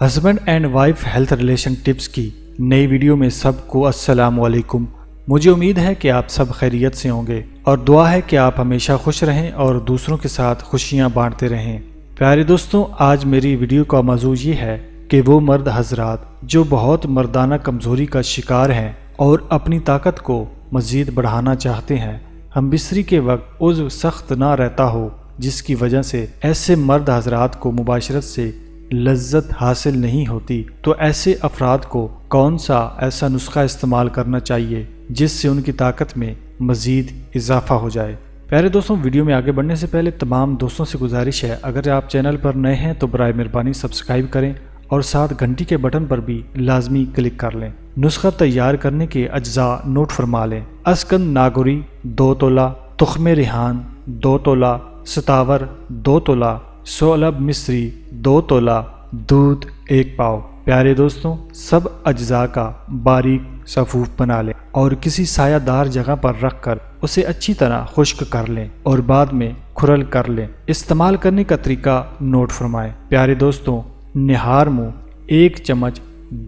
Husband and wife health relation tips کی نئی video میں سب کو السلام علیکم۔ مجھے امید ہے کہ آپ سب خیریت سے ہوں گے اور دعا ہے کہ آپ ہمیشہ خوش رہیں اور دوسروں کے ساتھ خوشیاں بانٹتے رہیں۔ پیارے دوستوں، آج میری ویڈیو کا موضوع یہ ہے کہ وہ مرد حضرات جو بہت مردانہ کمزوری کا شکار ہیں اور اپنی طاقت کو مزید بڑھانا چاہتے ہیں، ہم بستری کے وقت عضو سخت نہ رہتا ہو جس کی وجہ سے ایسے مرد حضرات کو مباشرت سے لذت حاصل نہیں ہوتی، تو ایسے افراد کو کون سا ایسا نسخہ استعمال کرنا چاہیے جس سے ان کی طاقت میں مزید اضافہ ہو جائے۔ پیارے دوستوں، ویڈیو میں آگے بڑھنے سے پہلے تمام دوستوں سے گزارش ہے، اگر آپ چینل پر نئے ہیں تو برائے مہربانی سبسکرائب کریں اور ساتھ گھنٹی کے بٹن پر بھی لازمی کلک کر لیں۔ نسخہ تیار کرنے کے اجزاء نوٹ فرما لیں۔ اسکند ناگوری 2 تولہ، تخم ریحان 2 تولہ، ستاور 2 تولہ، سولب مصری 2 تولہ، دودھ 1 پاؤ۔ پیارے دوستوں، سب اجزاء کا باریک صفوف بنا لیں اور کسی سایہ دار جگہ پر رکھ کر اسے اچھی طرح خشک کر لیں اور بعد میں کھرل کر لیں۔ استعمال کرنے کا طریقہ نوٹ فرمائیں۔ پیارے دوستوں، نہار منہ 1 چمچ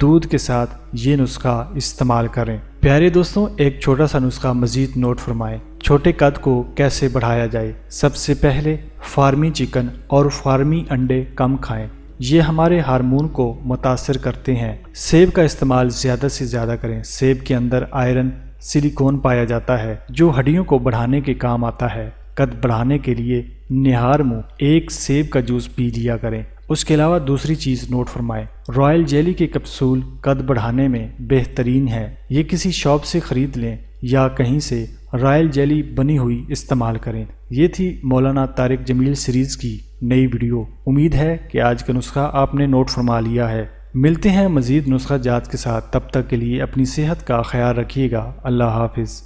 دودھ کے ساتھ یہ نسخہ استعمال کریں۔ پیارے دوستوں، ایک چھوٹا سا نسخہ مزید نوٹ فرمائیں۔ چھوٹے قد کو کیسے بڑھایا جائے؟ سب سے پہلے فارمی چکن اور فارمی انڈے کم کھائیں، یہ ہمارے ہارمون کو متاثر کرتے ہیں۔ سیب کا استعمال زیادہ سے زیادہ کریں۔ سیب کے اندر آئرن سلیکون پایا جاتا ہے جو ہڈیوں کو بڑھانے کے کام آتا ہے۔ قد بڑھانے کے لیے نہار منہ 1 سیب کا جوس پی لیا کریں۔ اس کے علاوہ دوسری چیز نوٹ فرمائیں، رائل جیلی کے کیپسول قد بڑھانے میں بہترین ہے۔ یہ کسی شاپ سے خرید لیں یا کہیں سے رائل جیلی بنی ہوئی استعمال کریں۔ یہ تھی مولانا طارق جمیل سیریز کی نئی ویڈیو۔ امید ہے کہ آج کا نسخہ آپ نے نوٹ فرما لیا ہے۔ ملتے ہیں مزید نسخہ جات کے ساتھ، تب تک کے لیے اپنی صحت کا خیال رکھیے گا۔ اللہ حافظ۔